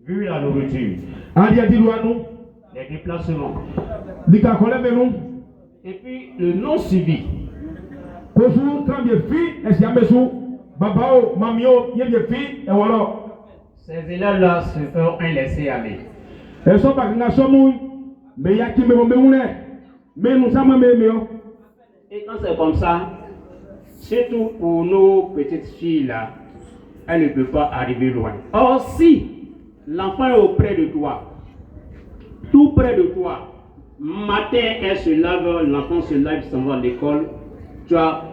Vu la nourriture, les déplacements, et puis le non suivi. Ces élèves-là se feront un laisser-aller. Et quand c'est comme ça, surtout pour nos petites filles-là, elles ne peuvent pas arriver loin. Or, si l'enfant est auprès de toi, tout près de toi, matin, elle se lave, l'enfant se lave, il s'en va à l'école, tu as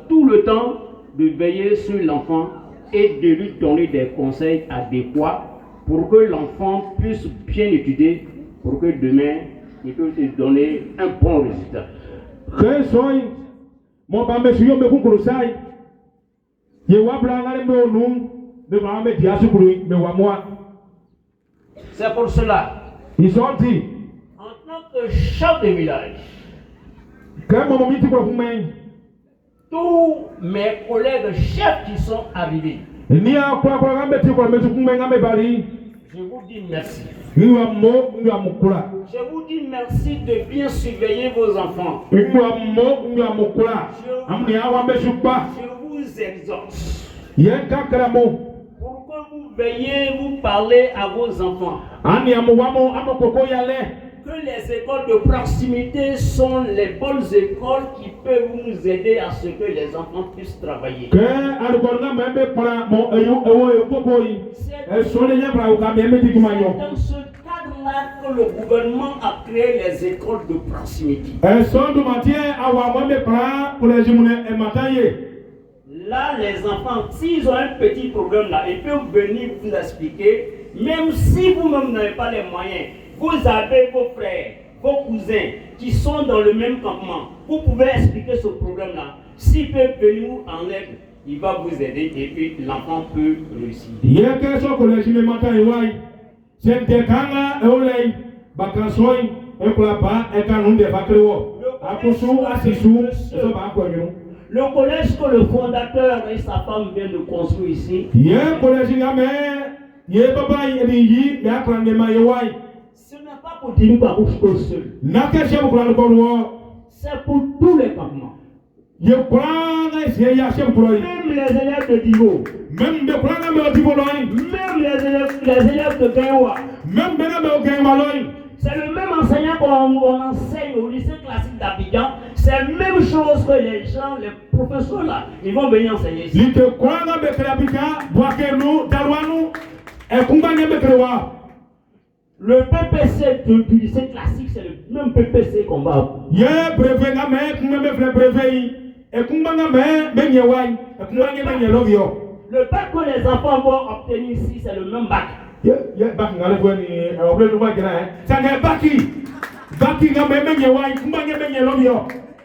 tout le temps de veiller sur l'enfant et de lui donner des conseils adéquats pour que l'enfant puisse bien étudier, pour que demain, il puisse te donner un bon résultat. C'est pour cela, en tant que chef de village, tous mes collègues chefs qui sont arrivés, je vous dis merci. Je vous dis merci de bien surveiller vos enfants. Je vous exhorte pour que vous veillez, vous parlez à vos enfants. Que les écoles de proximité sont les bonnes écoles qui peuvent nous aider à ce que les enfants puissent travailler. C'est dans ce cadre-là que le gouvernement a créé les écoles de proximité. Là, les enfants, s'ils ont un petit problème là, ils peuvent venir vous expliquer, même si vous-même n'avez pas les moyens. Vous avez vos frères, vos cousins qui sont dans le même campement. Vous pouvez expliquer ce problème-là. S'il peut venir en aide, il va vous aider et puis l'enfant peut réussir. Le collège que le fondateur et sa femme viennent de construire ici, ce n'est pas pour Dibu Babouchko seul. C'est pour tous les campements. Même les élèves de Divo. Même les élèves de Gaïwa. C'est le même enseignant qu'on enseigne au lycée classique d'Abidjan. C'est la même chose que les gens, les professeurs là, ils vont venir enseigner ici. Le PPC du lycée classique, c'est le même PPC qu'on va. Le bac que les enfants vont obtenir ici, c'est le même bac.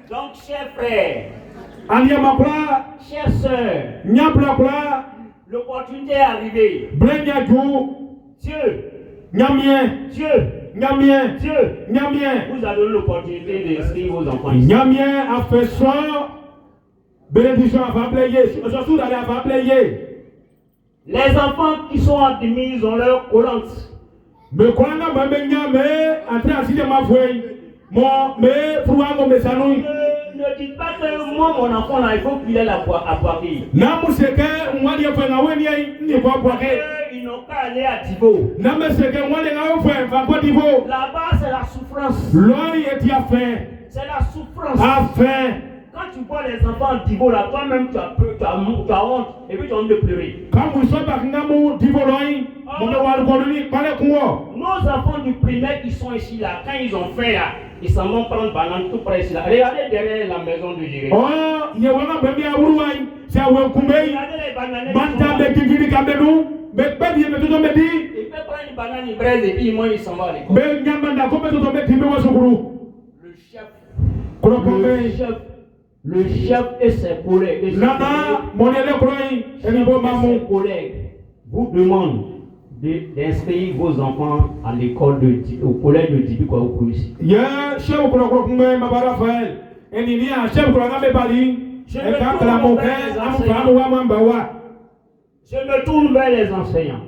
Donc, chers frères, chers sœurs, l'opportunité est arrivée. Dieu, vous avez l'opportunité d'inscrire vos enfants ici. Les enfants qui sont admis, ils ont leur collante. Ne dites pas que moi, mon enfant, là, il faut qu'il ait la Poitiers. Ils n'ont qu'à aller à Divo. Là-bas, c'est la souffrance. C'est la souffrance. Quand tu vois les enfants en Divo, là, toi-même, tu as honte. Et puis tu as envie de pleurer. Nos enfants du primaire qui sont ici, là, quand ils ont faim, là, ils s'en vont prendre banane tout près ici, là. Regardez derrière la maison de Jérémie. Regardez les bananes. Il peut prendre une banane, il braise et puis il s'en va à l'école. Le chef et ses collègues, vous demandent d'inscrire vos enfants à l'école au collège de Dibu Kwaoukou ici. Je Je me tourne vers les enseignants.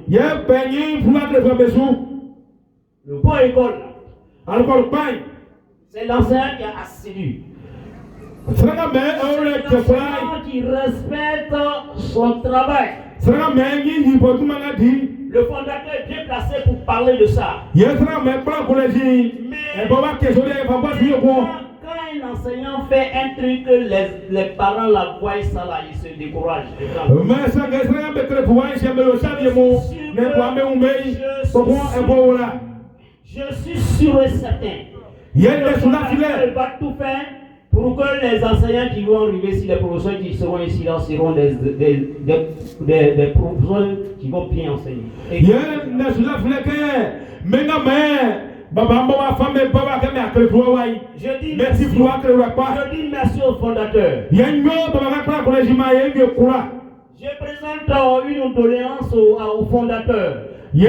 Le bon école, c'est l'enseignant qui est assidu. C'est l'enseignant qui respecte son travail. Le fondateur est bien placé pour parler de ça. Mais quand un enseignant fait un truc, les parents la voient, ça là, ils se découragent. Je suis sûr et certain. Le fondateur va tout faire pour que les enseignants qui vont arriver ici, les professeurs qui seront ici, là, seront des professeurs qui vont bien enseigner. Je dis merci au fondateur. Je présente une doléance au fondateur. Nous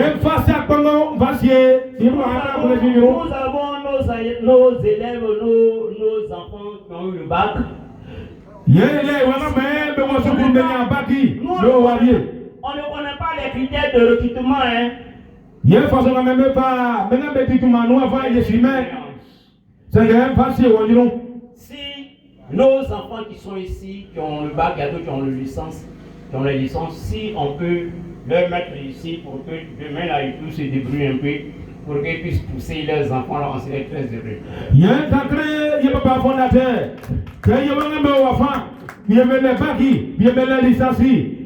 avons nos élèves, nos enfants qui ont eu le bac. On ne connaît pas les critères de recrutement. Si nos enfants qui sont ici, qui ont le bac, il y a d'autres qui ont la licence, si on peut leur mettre ici pour que demain là, ils puissent se débrouiller un peu, pour qu'ils puissent pousser leurs enfants là, on serait très heureux.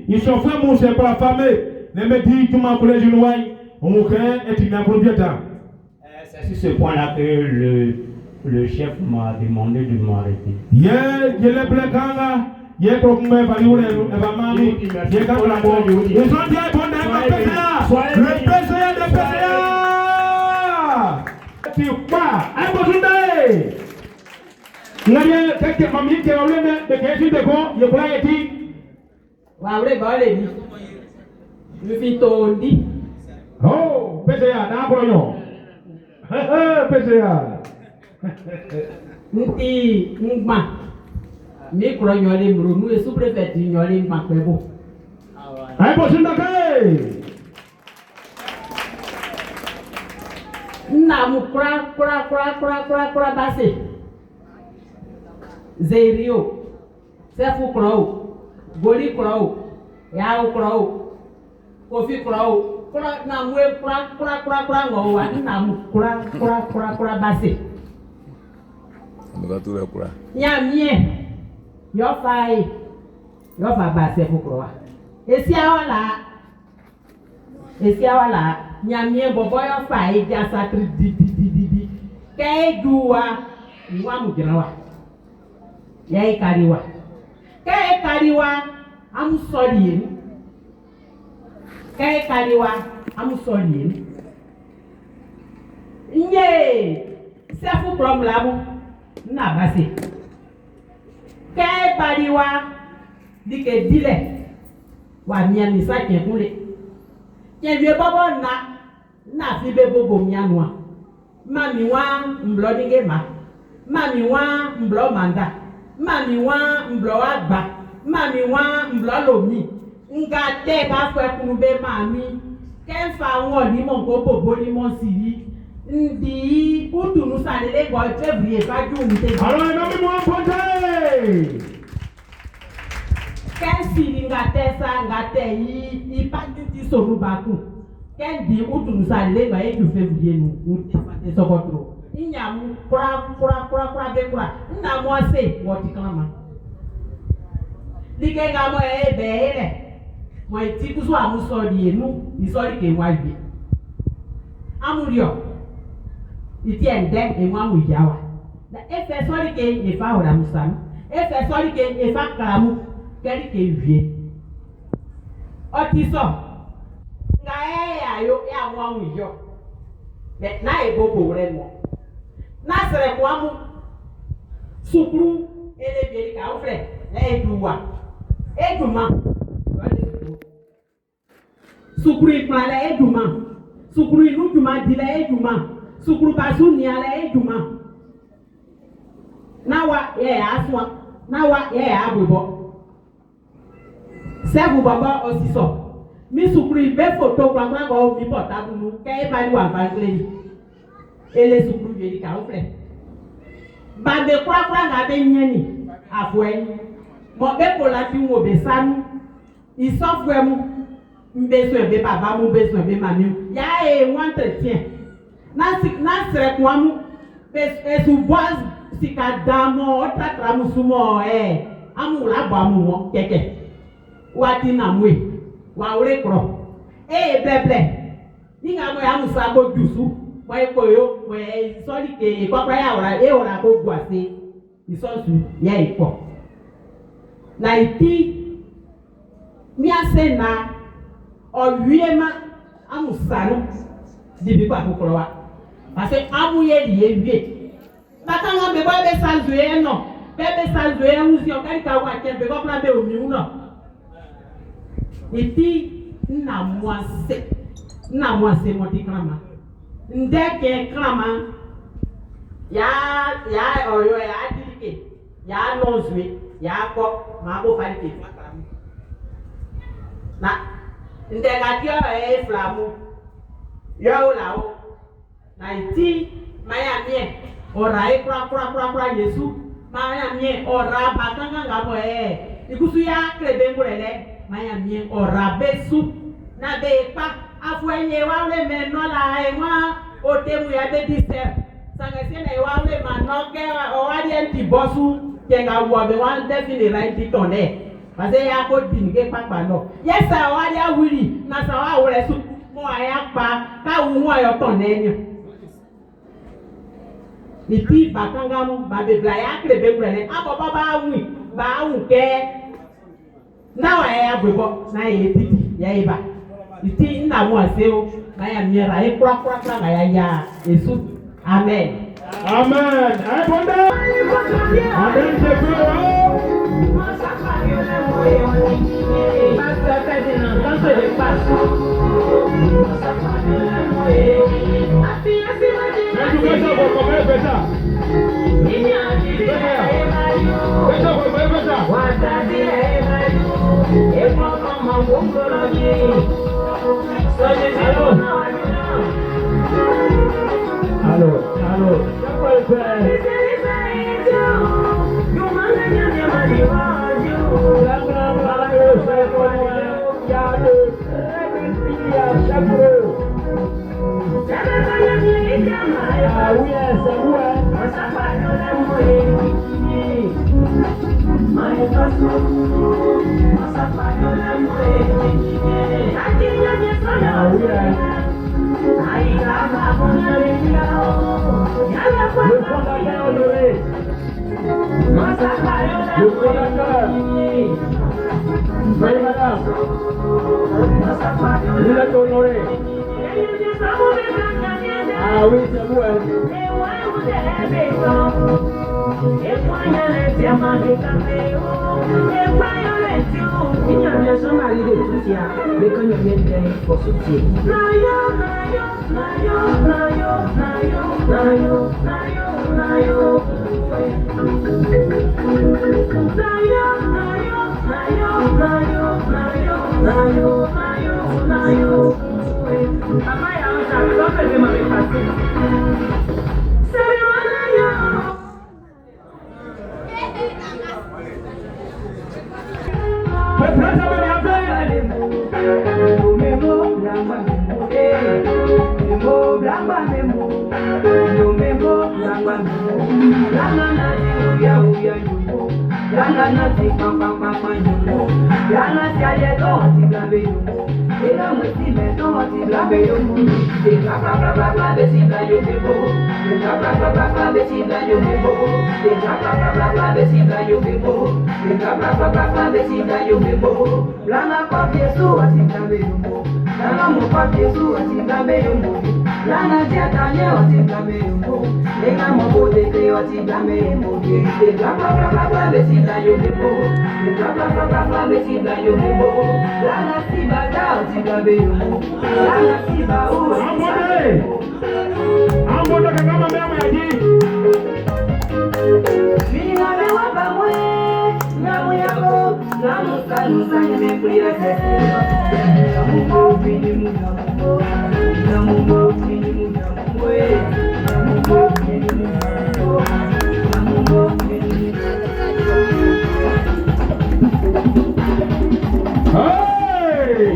Ils sont faits mon cher pour la famille. Ne me dis tout mon collège noir, on est une c'est sur ce point-là que le chef m'a demandé de m'arrêter. Oh, PCA, d'accord. PCA. Nti ngba mi kuro nyole mro nu esu prefect nyole ngba pebo Ai bosinda kai na mu kura base zerio sefu kuro goli kuro ya kuro kofi kuro na mu kura ngo wa na mu kura base Nyamie, your fire, your fabase fukroa. Esiawala, Nyamie bobo your fire, just at di. Kegua, Wamugrawa. Yay Kariwa. Kay Kariwa, I'm sorry. Kay Kariwa, I'm sorry. Yay, Safu from Lamu. Na basi kai bariwa dike dile wa mia mi sa ke kule ke wie bobo na fi be bobo mia noa mami wa mblo dinge mami wa mblo manda mami wa mblo agba mami wa mblo lomi nga te ka fo ekunu be mami ke fa won ni mo ko bobo ni mo siri Ndi utunu sanele go February faju mte. Alors non mais moi ponte. Kensi ngate yi paju ti soru baku. Kendi utunu sanele go e February nu mte fate sokotro. Inyamu kura be kura. Nna mo ase wo ti klama. Like ga mo e be ele. Mo ti kuso amusori enu, isori ke waje. Amurio iti ende enwa mujawa na efe sori ke efa ora musanu efe sori ke efa karamu keri ke vie otiso nga ayo ya nwa mujo na ebobo re mo na sere kwamu sukuru ele bieri ka ofre eduwa eduma sukuru ipala eduma sukuru inujuma dile eduma sukuru basuni ala eduma nawa ye aswa nawa ye abubo sebu baba osiso mi sukuru be photo kwa ko mi portable nu ke ba ni wa vangle ele sukuru ye ka o fle ba de kwa ga be nyani afwe mo be ko la ti wo be sanu isofwe mu mbeso be baba mu beso be mami ya e wan entretien na sere kwa mu esu boaz sikadamo otra musumo amu la ba mu mo keke wati na mwe wa ore kro bleble ninga mo ya musa ko jusu wa iko yo we sorry ke kokra ya ora ko guase isosu ya ipo na iti mi ase na owiema amusanu dibi kwa kokro wa parce amu ye die vie bakanga be ba be salue no be salue uzi o kari ka wa ke be ko plan be omi no iti na mwase moti krama ndeke krama ya oyo ya dirike ya nozwe ya ko ma bo farike na ndeka dio flamu yo lawo na iti maya mie ora kura Yesu maya mie ora bakanga ngabo ikusu ya krebe ngulele maya mie ora besu na be pa afwenye wale menola ewa otemu ya be dise sanga sene wale manoke owadi enti bosu kenga wobe wan defini right tonde base ya ko dinge papa no yes owadi awiri na sawa wole su mo aya pa ka wu ayo tonde nyo iti bakanga mu babe bla ya krebe ngulele abo baba wi ba wu ke na wa ya gbebo na ye titi ya iba iti nna mu aseo na ya miera e kura na ya Yesu amen Amen. I wonder. Amen. Allô. Hey!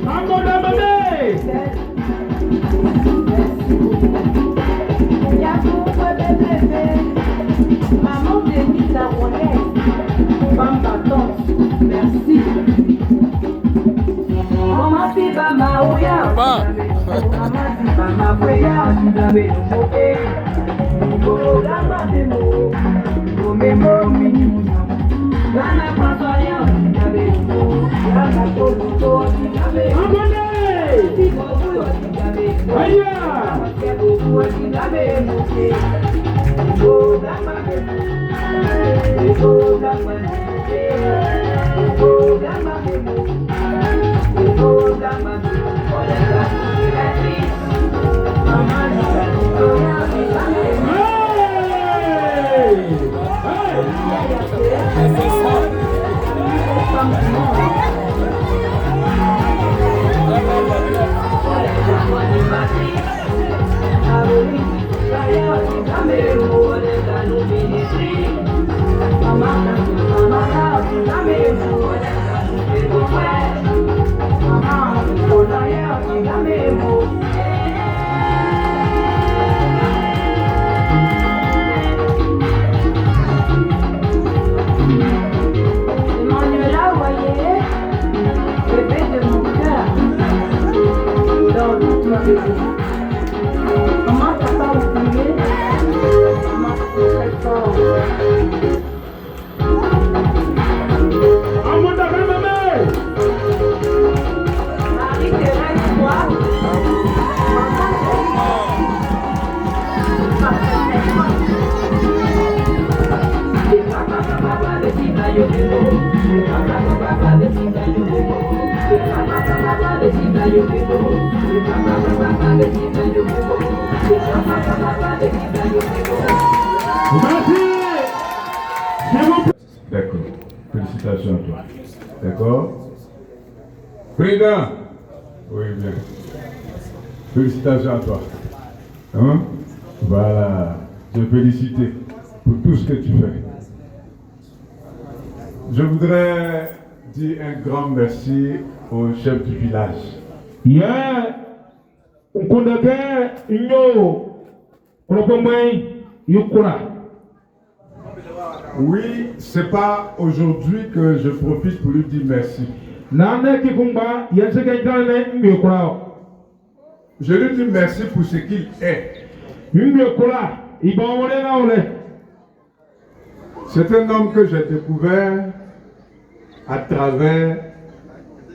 Maman d'Amandé! Maman Denise Arouet, femme battante, merci. Maman Tiba Maouya, maman Tiba Maouya, Tibabe Moké, Goro Gamba Demo, Gomemo Mini, Gana Pasoya, Tibabe Mo, Gana Toto, Tibabe Amandé! Tibabe, Tibabe, Aya! Tibabe Moké. Go Gamba Demo, Go Gamba Demo, Go Gamba Demo. Maman, papa, vous priez. Maman, c'est très fort. Amanda Ramamé! Marie-Thérèse, toi. D'accord. Félicitations à toi. D'accord. Président. Oui, bien. Félicitations à toi. Hein? Voilà. Je félicite pour tout ce que tu fais. Je voudrais dire un grand merci au chef du village. Yeah! Ukundake inyo Kolopomai Yukura. Oui, c'est pas aujourd'hui que je profite pour lui dire merci. Nane Kikumba Yaseke Jane Yukura. Je lui dis merci pour ce qu'il est. Yukura, Ibawole Naole. C'est un homme que j'ai découvert à travers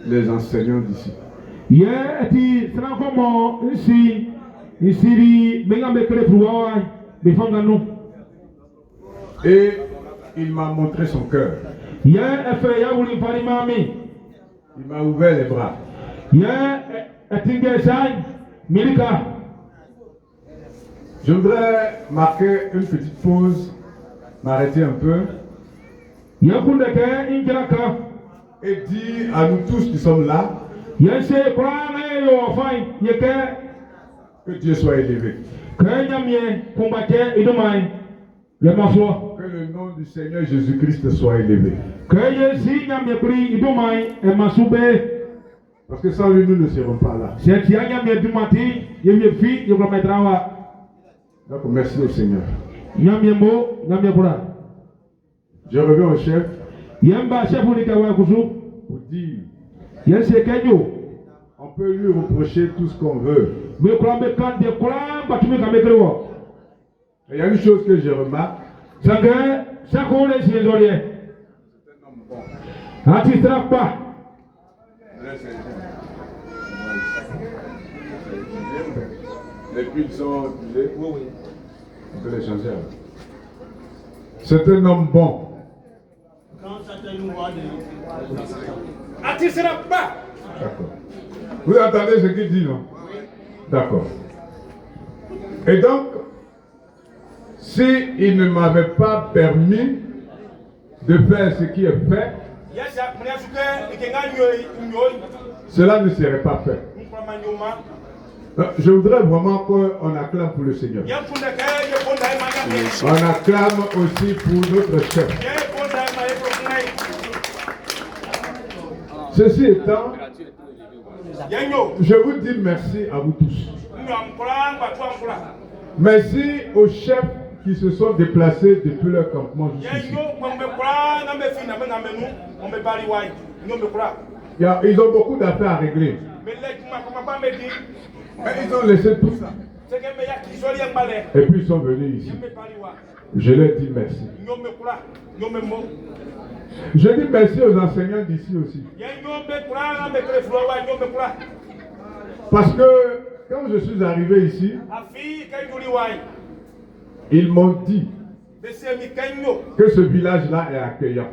les enseignants d'ici. Yeah, eti Sanakomo Nsi Nsiri Bengamekre Fuwa Bifangano. Et il m'a montré son cœur. Yeah, Efe Yawuli Farimami. Il m'a ouvert les bras. Yeah, Etinge Shai Milika. Je voudrais marquer une petite pause, m'arrêter un peu Yakundeke Injiraka. et dire à nous tous qui sommes là Yese Kurane Yo Fine Yeke. que Dieu soit élevé. Kenyamie Kumbake Idumai. Lemafo. Que le nom du Seigneur Jésus-Christ soit élevé. Keyesi Nyamie Idumai Emasube. Parce que sans lui, nous ne serons pas là. C'est Yanyamie Dumati Yefi Yokametrawa. Donc merci au Seigneur. Nyamiembo Nyamiekura. Je reviens au chef Yemba Chefu Nikawakusu. pour dire Yese Kenyo. on peut lui reprocher tout ce qu'on veut. Me Kurambe Kande Kuram Batumi Kamekrewo. Mais il y a une chose que je remarque, Sange Sakole Sinzolie. Ati Strakpa. les piles sont utilisées. Oui, oui. On peut les changer. C'est un homme bon. Ati Strakpa. D'accord. Vous entendez ce qu'il dit, non? D'accord. Et donc, s'il ne m'avait pas permis de faire ce qui est fait, cela ne serait pas fait. Je voudrais vraiment qu'on acclame pour le Seigneur. On acclame aussi pour notre chef. Ceci étant, je vous dis merci à vous tous. Merci aux chefs qui se sont déplacés depuis leur campement jusqu'ici. Ils ont beaucoup d'affaires à régler. Mais ils ont laissé tout ça. Et puis ils sont venus ici. Je leur dis merci. Je dis merci aux enseignants d'ici aussi. Parce que quand je suis arrivé ici, ils m'ont dit que ce village-là est accueillant.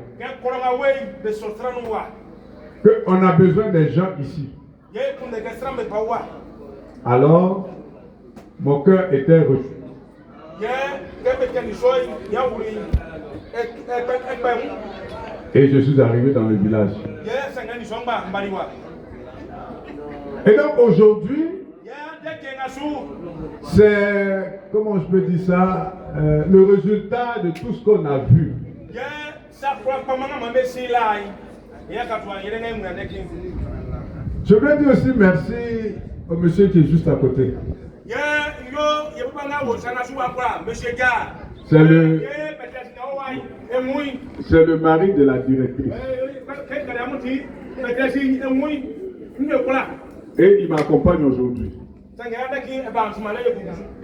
Qu'on a besoin des gens ici. Alors, mon cœur était reçu. Et je suis arrivé dans le village. Et donc aujourd'hui, c'est, comment je peux dire ça, le résultat de tout ce qu'on a vu. Je veux dire aussi merci au monsieur qui est juste à côté. C'est le mari de la directrice. Et il m'accompagne aujourd'hui.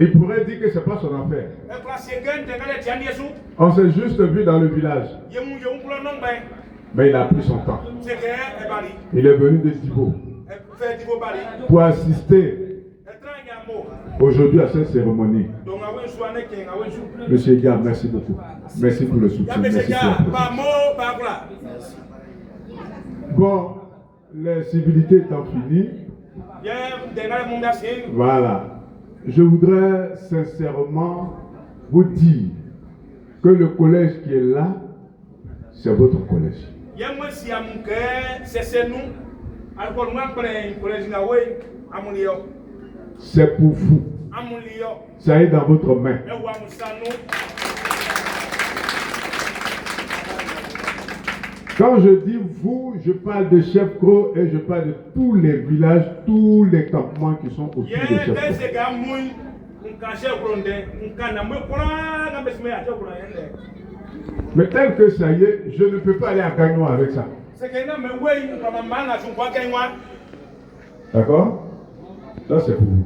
Il pourrait dire que ce n'est pas son affaire. On s'est juste vu dans le village. Mais il a pris son temps. Il est venu de Thibaut pour assister aujourd'hui à cette cérémonie. Monsieur Gard, merci beaucoup. Merci pour le soutien. Merci pour la bon, les civilités étant finies, voilà. Je voudrais sincèrement vous dire que le collège qui est là, c'est votre collège. C'est pour vous. Ça est dans votre main. Quand je dis vous, je parle de Chef Cros et je parle de tous les villages, tous les campements qui sont autour de Chef Cros. Mais tel que ça y est, je ne peux pas aller à Gagnois avec ça. D'accord? Ça c'est pour vous.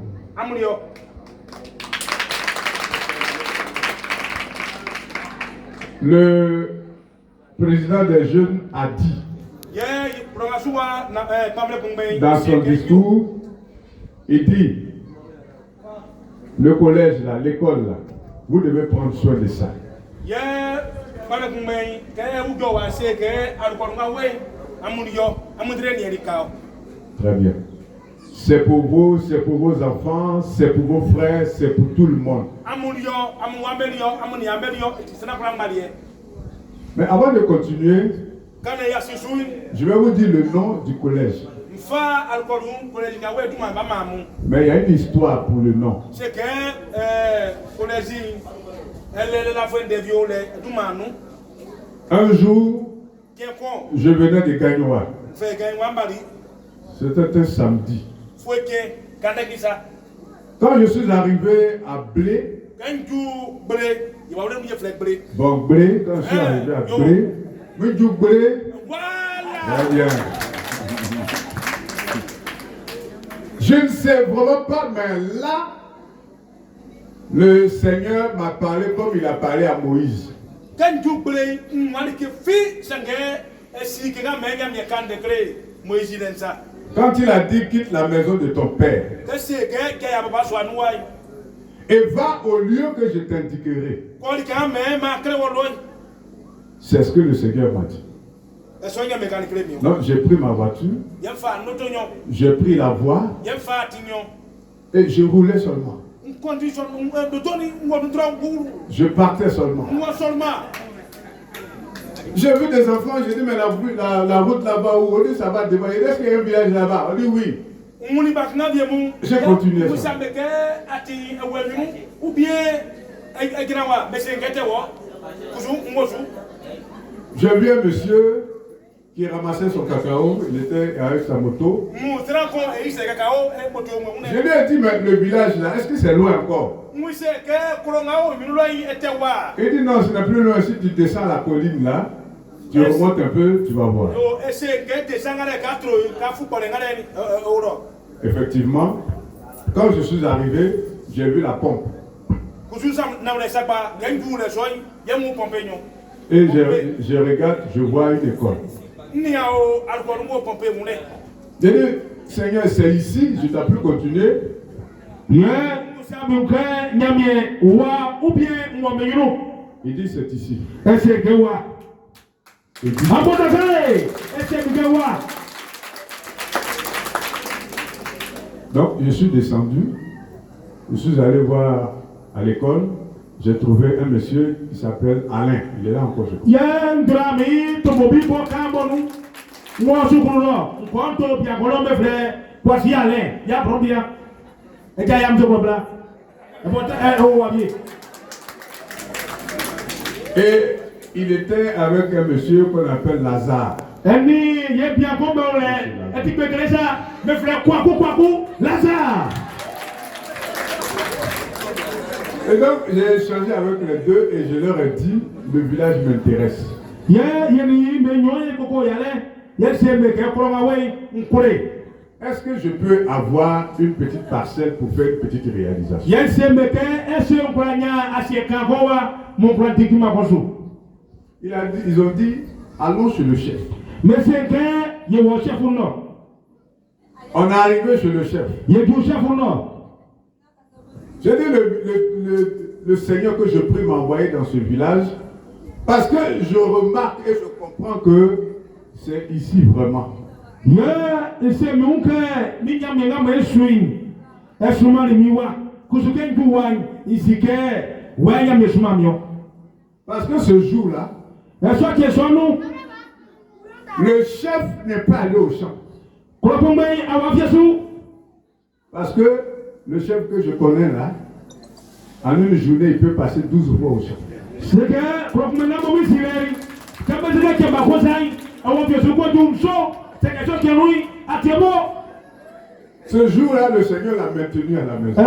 Le président des jeunes a dit dans son discours, il dit, le collège là, l'école là, vous devez prendre soin de ça. Très bien. C'est pour vous, c'est pour vos enfants, c'est pour vos frères, c'est pour tout le monde. Mais avant de continuer, je vais vous dire le nom du collège. Mais il y a une histoire pour le nom. Un jour, je venais de Gagnois. C'était un samedi. Quand je suis arrivé à Blé, bon, Blé, quand je suis arrivé à Blé, très bien. Je ne sais vraiment pas, mais là, le Seigneur m'a parlé comme il a parlé à Moïse. Quand il a dit quitte la maison de ton père et va au lieu que je t'indiquerai. C'est ce que le Seigneur m'a dit. Donc j'ai pris ma voiture, j'ai pris la voie et je roulais seulement. Je partais seulement. J'ai vu des enfants, j'ai dit, mais la route là-bas, où on dit ça va devant, est-ce qu'il y a un village là-bas? On dit oui. J'ai continué ça. J'ai vu un monsieur qui ramassait son cacao, il était avec sa moto. Je lui ai dit, mais le village là, est-ce que c'est loin encore? Il dit non, ce n'est plus loin. Si tu descends la colline là, tu remontes un peu, tu vas voir. Effectivement, quand je suis arrivé, j'ai vu la pompe. Et je regarde, je vois une école. J'ai dit, Seigneur, c'est ici, je n'ai plus continué. Il dit, c'est ici. Il dit, donc, je suis descendu, je suis allé voir à l'école, j'ai trouvé un monsieur qui s'appelle Alain. Il est là encore, je Et il était avec un monsieur qu'on appelle Lazare. Et donc j'ai échangé avec les deux et je leur ai dit, le village m'intéresse. Est-ce que je peux avoir une petite parcelle pour faire une petite réalisation? Ils ont dit, allons chez le chef. On est arrivé chez le chef. J'ai dit, le Seigneur que je prie m'a envoyé dans ce village parce que je remarque et je comprends que c'est ici vraiment. Parce que ce jour-là, le chef n'est pas allé au champ. Parce que le chef que je connais là, en une journée, il peut passer 12 fois au champ. Ce jour-là, le Seigneur l'a maintenu à la maison.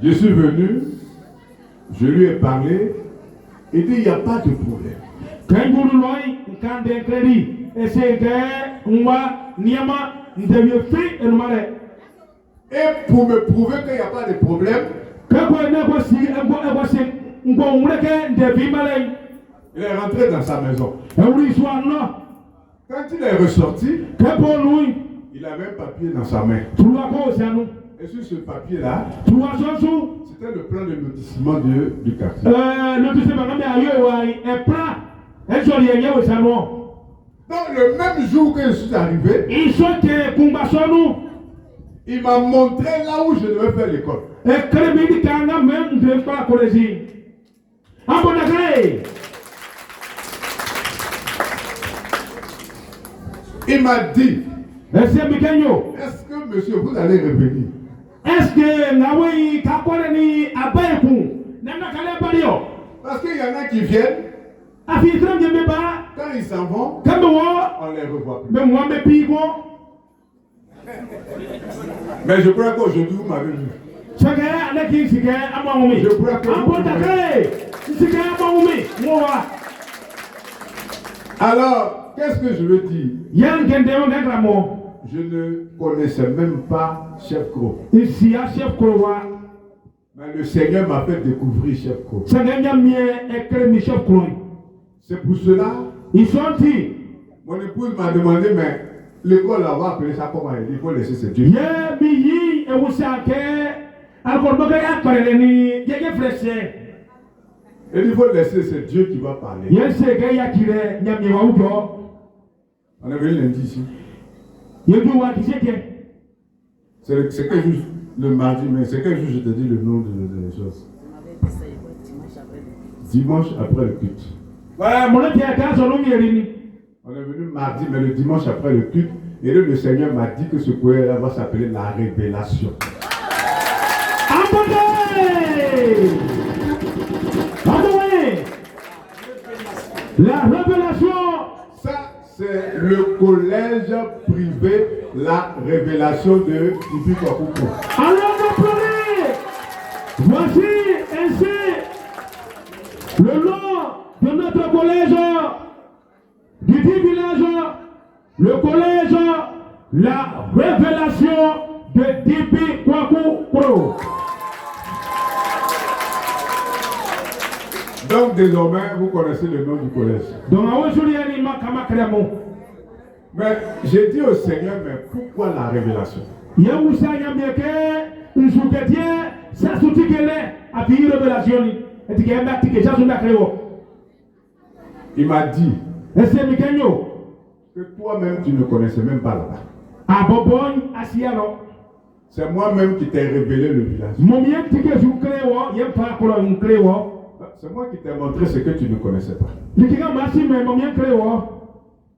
Je suis venu, je lui ai parlé, il dit il n'y a pas de problème. Et pour me prouver qu'il n'y a pas de problème, il est rentré dans sa maison. Quand il est ressorti, il avait un papier dans sa main. Et sur ce papier-là, c'était le plan de lotissement du quartier. Donc le même jour que je suis arrivé, il m'a montré là où je devais faire l'école. Il m'a dit, est-ce que monsieur, vous allez revenir? Parce qu'il y en a qui viennent, quand ils s'en vont, on les revoit plus. Mais je crois qu'aujourd'hui vous m'avez vu. Je crois que vous m'avez vu. Alors, qu'est-ce que je veux dire? Je ne connaissais même pas Chef Kro. Mais le Seigneur m'a fait découvrir Chef Kro. C'est pour cela, mon épouse m'a demandé, mais l'école là, on va appeler ça comment? Il faut laisser ce Dieu. Et il faut laisser ce Dieu qui va parler. On est venu lundi ici. C'est quel jour le mardi, mais c'est quel jour je te dis le nom de choses? dimanche après le culte. On est venu mardi, mais le dimanche après le culte, et le Seigneur m'a dit que ce courrier-là va s'appeler la révélation. La révélation. Ça, c'est le collège privé, la révélation de Tibi Kwakuko. Alors, vous pleurez. Voici ainsi le nom de notre collège du dit village, le collège, la révélation de Tibi Kwakuko. Donc désormais, vous connaissez le nom du collège. Mais j'ai dit au Seigneur, mais pourquoi la révélation? Il m'a dit que toi-même tu ne connaissais même pas là-bas. C'est moi-même qui t'ai révélé le village. C'est moi qui t'ai montré ce que tu ne connaissais pas.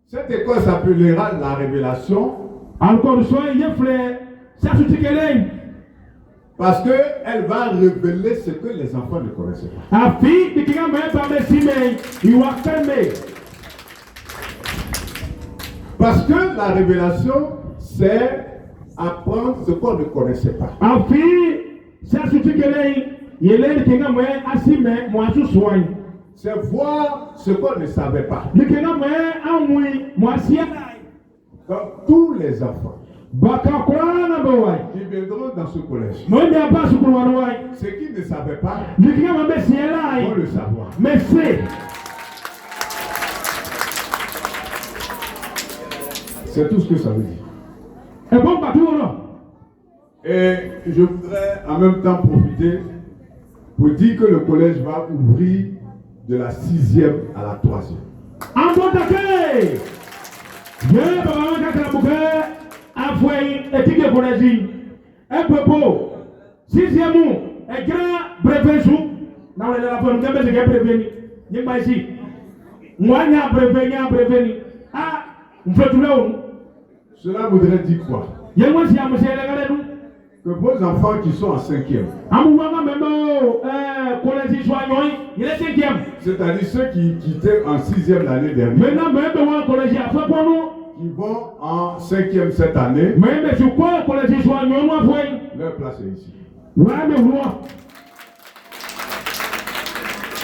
Cette école s'appellera la révélation. Parce qu'elle va révéler ce que les enfants ne connaissaient pas. Parce que la révélation, c'est apprendre ce qu'on ne connaissait pas. C'est voir ce qu'on ne savait pas. Donc, tous les enfants qui viendront dans ce collège, ceux qui ne savaient pas vont le savoir. C'est tout ce que ça veut dire. Et je voudrais en même temps profiter pour dire que le collège va ouvrir de la 6e à la 3e. Cela voudrait dire quoi? Que vos enfants qui sont en 5e, c'est-à-dire ceux qui quittaient en 6e l'année dernière, qui vont en 5e cette année, leur place est ici.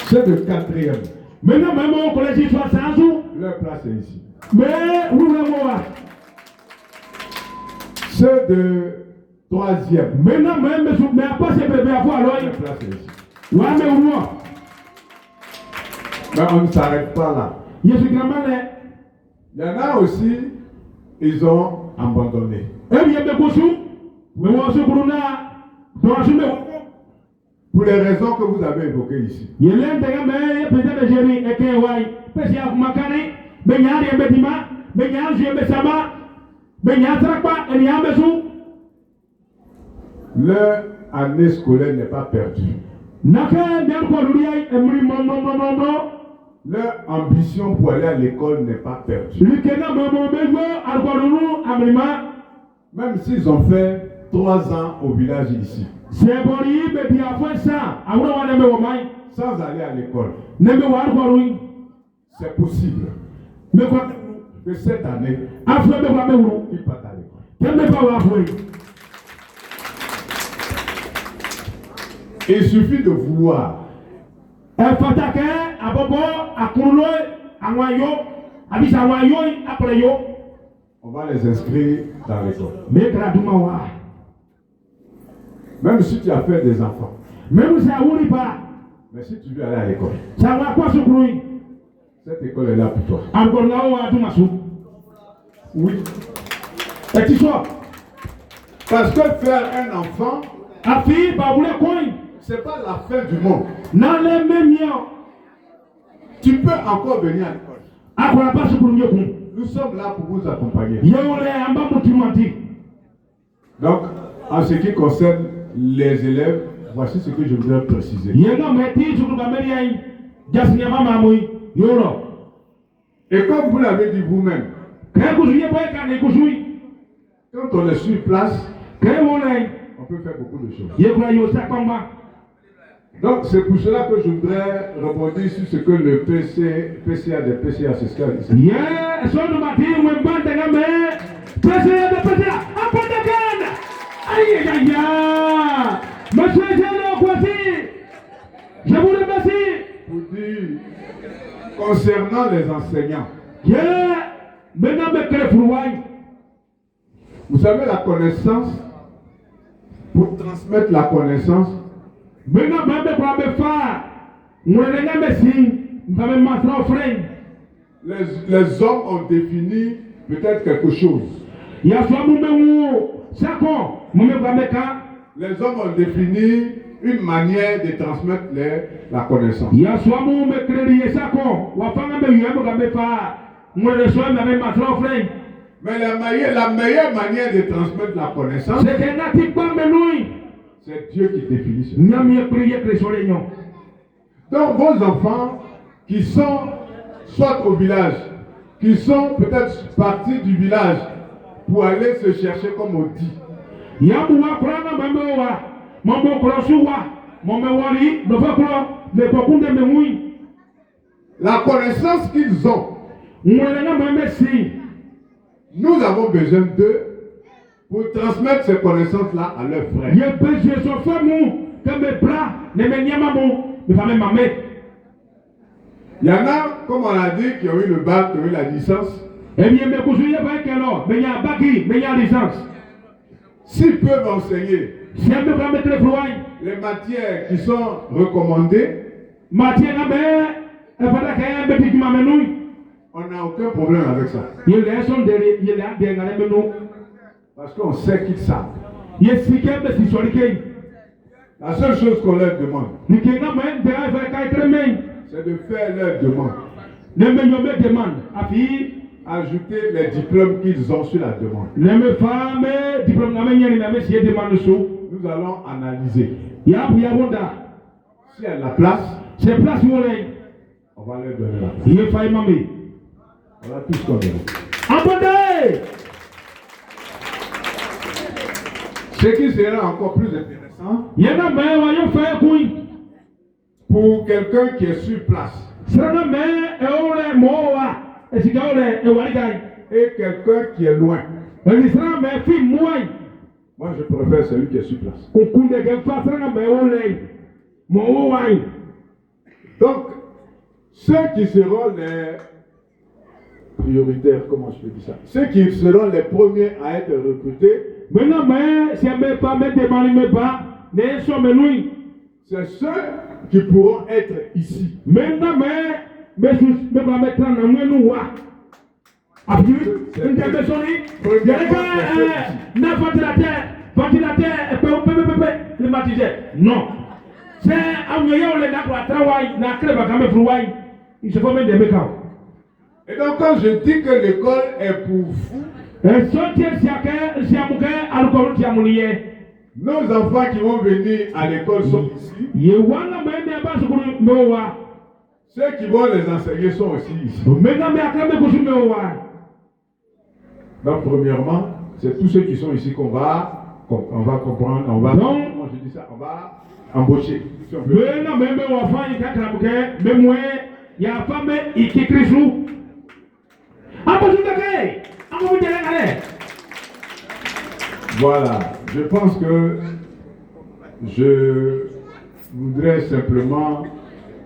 Ceux de 4e, leur place est ici. Ceux de 3e, leur place est ici. Mais on ne s'arrête pas là. Il y en a aussi, ils ont abandonné. Pour les raisons que vous avez évoquées ici. Leur année scolaire n'est pas perdue. Leur ambition pour aller à l'école n'est pas perdue. Même s'ils ont fait 3 ans au village ici, sans aller à l'école, c'est possible que cette année, ils partent à l'école. Il suffit de vouloir. On va les inscrire dans l'école. Même si tu as fait des enfants. Mais si tu veux aller à l'école, cette école est là pour toi. Oui. Parce que faire un enfant, c'est pas la fin du monde. Tu peux encore venir à l'école. Nous sommes là pour vous accompagner. Donc, en ce qui concerne les élèves, voici ce que je voudrais préciser. Et comme vous l'avez dit vous-même, quand on est sur place, on peut faire beaucoup de choses. Donc c'est pour cela que je voudrais rebondir sur ce que le PCA des PCA Sescal dit. Je vous remercie. Pour dire, concernant les enseignants, vous savez la connaissance, pour transmettre la connaissance, les hommes ont défini peut-être quelque chose. Les hommes ont défini une manière de transmettre la connaissance. Mais la meilleure manière de transmettre la connaissance, c'est Dieu qui définit cela. Donc vos enfants qui sont soit au village, qui sont peut-être partis du village pour aller se chercher comme on dit. La connaissance qu'ils ont, nous avons besoin d'eux pour transmettre ces connaissances-là à leurs frères. Il y en a, comme on a dit, qui ont eu le bac, qui ont eu la licence. S'ils peuvent enseigner les matières qui sont recommandées, on n'a aucun problème avec ça. Parce qu'on sait qu'ils savent. La seule chose qu'on leur demande, c'est de faire leur demande. Ajouter les diplômes qu'ils ont sur la demande. Nous allons analyser. Si elle a la place, on va leur donner la place. Voilà tout ce qu'on demande. Ce qui sera encore plus intéressant pour quelqu'un qui est sur place et quelqu'un qui est loin. Moi je préfère celui qui est sur place. Donc, ceux qui seront les prioritaires, comment je peux dire ça? Ceux qui seront les premiers à être recrutés, c'est ceux qui pourront être ici. Non. C'est et donc quand je dis que l'école est pour vous, nos enfants qui vont venir à l'école sont ici. Ceux qui vont les enseigner sont aussi ici. Donc premièrement, c'est tous ceux qui sont ici qu'on va comprendre, on va embaucher. Si on veut. Voilà, je pense que je voudrais simplement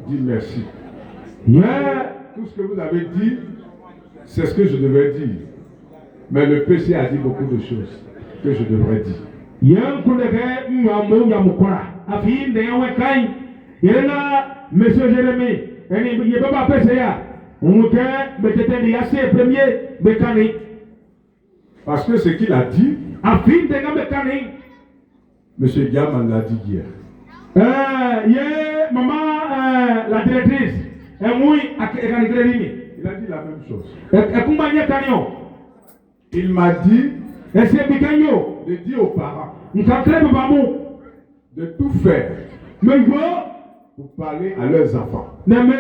dire merci. Tout ce que vous avez dit, c'est ce que je devais dire. Mais le PC a dit beaucoup de choses que je devrais dire. Monsieur Jérémy, parce que ce qu'il a dit, monsieur Diamant l'a dit hier. La directrice, il a dit la même chose. Il m'a dit de dire aux parents de tout faire pour parler à leurs enfants. Neme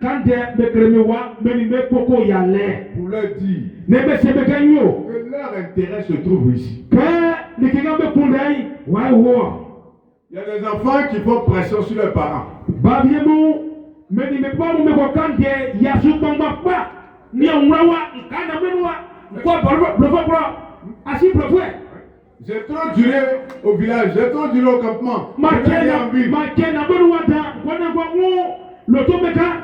quand de kremewa benime koko yale. Pour leur dire Nebe sebekanyo. que leur intérêt se trouve ici. Que likinga kundai wa wo. Il y a des enfants qui font pression sur leurs parents. Babiemu menime pa mu meko kante yasu bamba pa. Ni onrawa kana menwa. Quoi bravo asi bravo. J'ai trop duré au village, j'ai trop duré au campement. Makena benuwata kwana kwa le tomeka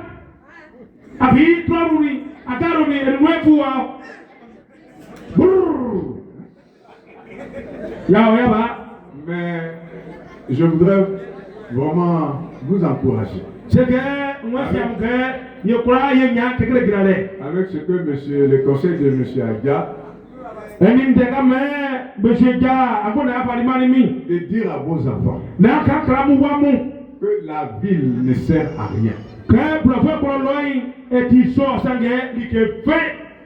abi traruni akaroni elwefuwa ya. Mais je voudrais vraiment vous encourager avec ce que le conseil de M. Adia de dire à vos enfants que la ville ne sert à rien.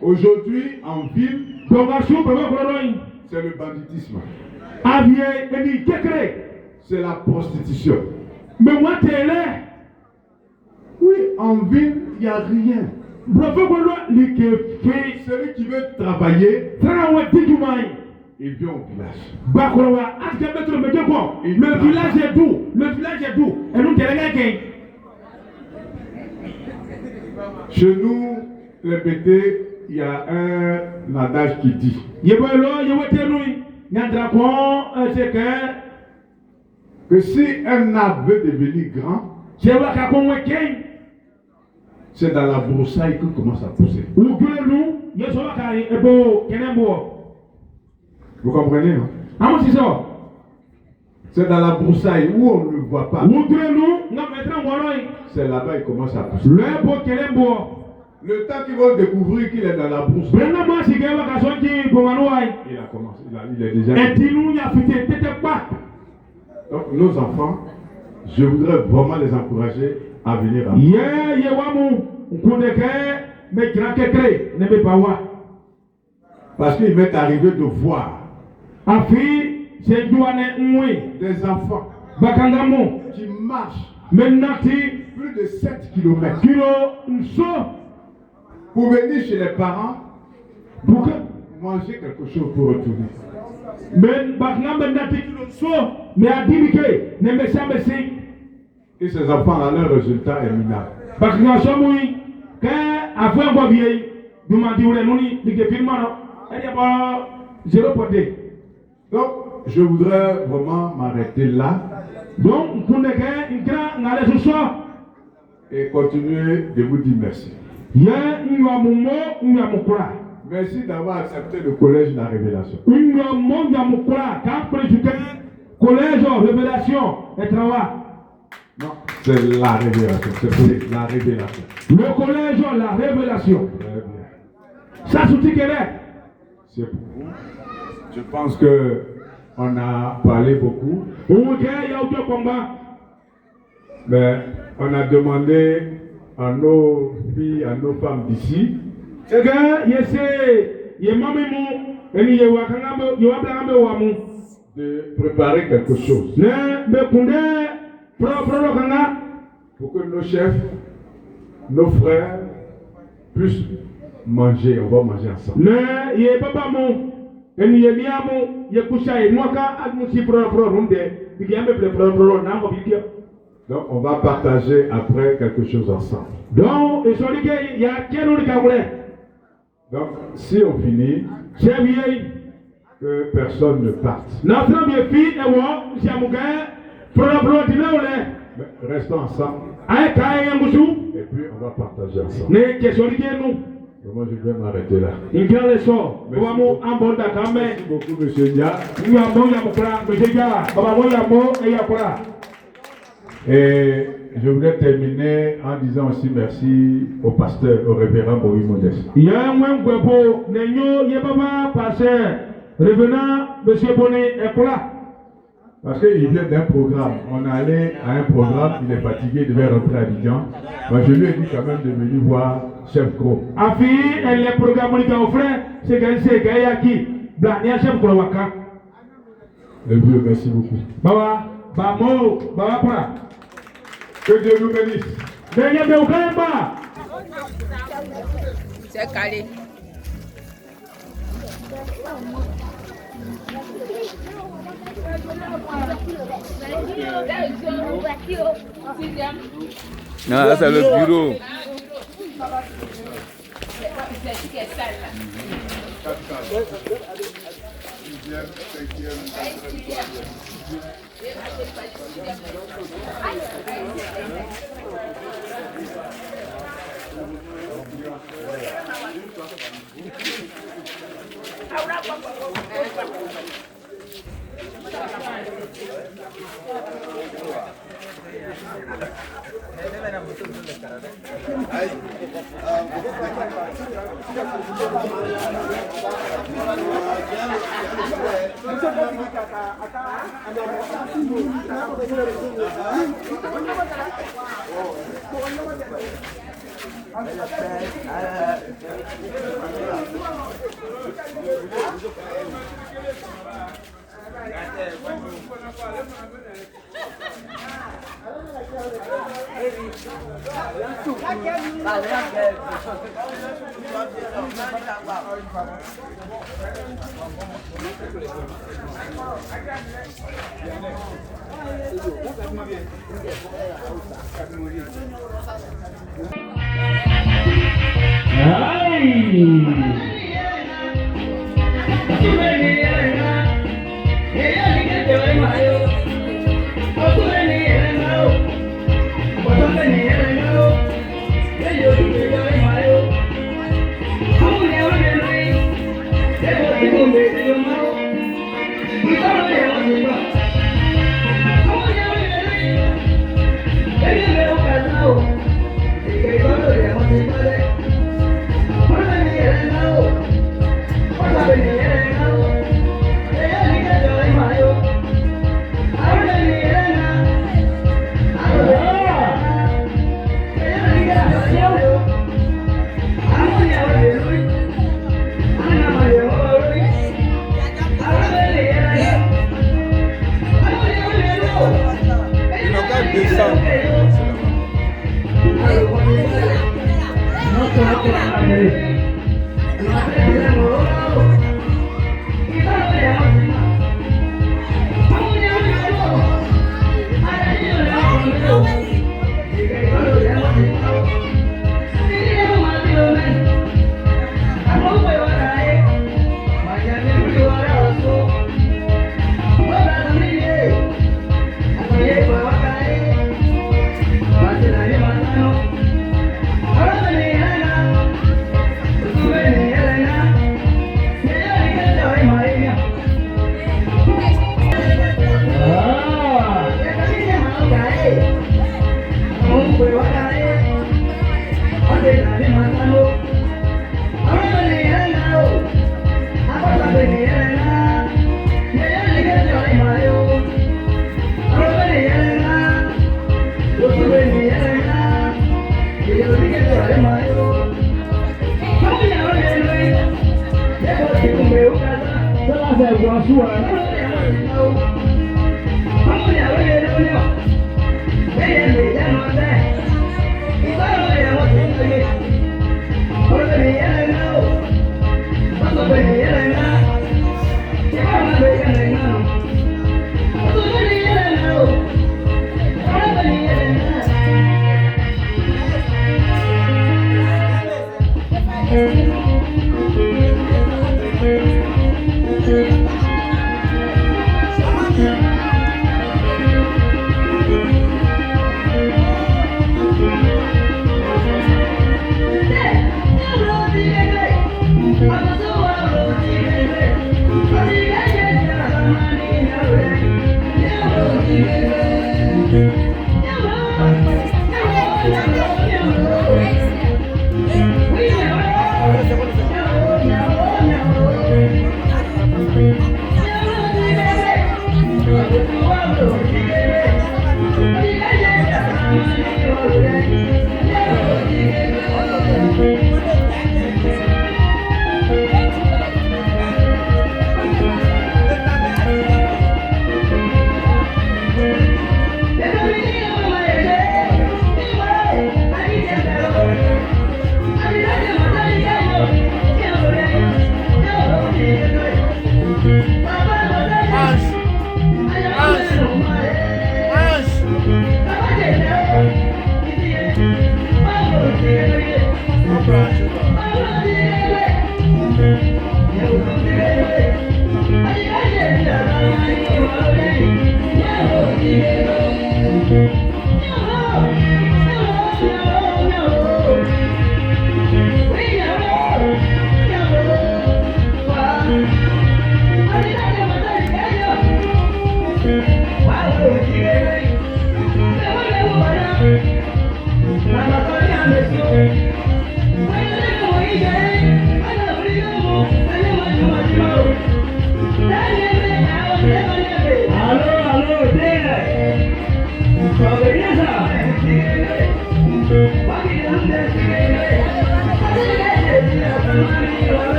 Aujourd'hui, en ville, c'est le banditisme. C'est la prostitution. Oui, en ville, il n'y a rien. Celui qui veut travailler, il vient au village. Le village est doux. Le village est doux. Et nous Chez nous, les BT, il y a un adage qui dit que si un arbre veut devenir grand, c'est dans la broussaille qu'il commence à pousser. Vous comprenez, non? C'est dans la broussaille où on ne le voit pas. C'est là-bas qu'il commence à pousser. Le temps qu'ils vont découvrir qu'il est dans la broussaille, il a commencé, il est déjà. Donc nos enfants, je voudrais vraiment les encourager à venir à nous. Parce qu'il m'est arrivé de voir des enfants qui marchent plus de 7 km pour venir chez les parents pour manger quelque chose pour retourner. Et ces enfants, là, leur résultat est minable. Donc, je voudrais vraiment m'arrêter là et continuer de vous dire merci. Merci d'avoir accepté le collège de la révélation. Collège révélation et travail. Non, c'est la révélation. C'est pour la révélation. Le collège la révélation. Très bien. Ça soutient qu'elle est. C'est pour vous. Je pense que on a parlé beaucoup. Mais on a demandé à nos filles, à nos femmes d'ici de préparer quelque chose pour que nos chefs, nos frères puissent manger. On va manger ensemble. Donc on va partager après quelque chose ensemble. Donc si on finit, que personne ne parte. Mais restons ensemble. Et puis on va partager ensemble. Moi je vais m'arrêter là. Merci beaucoup, monsieur Dia. Et je voulais terminer en disant aussi merci au pasteur, au révérend Bowie Modeste. Parce qu'il vient d'un programme. On allait à un programme, il est fatigué, il devait rentrer à Abidjan. Mais je lui ai dit quand même de venir voir Chef Gros. Le vieux, merci beaucoup. Que Dieu nous bénisse. C'est calé. Non, c'est le bureau.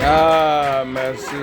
Ah, merci.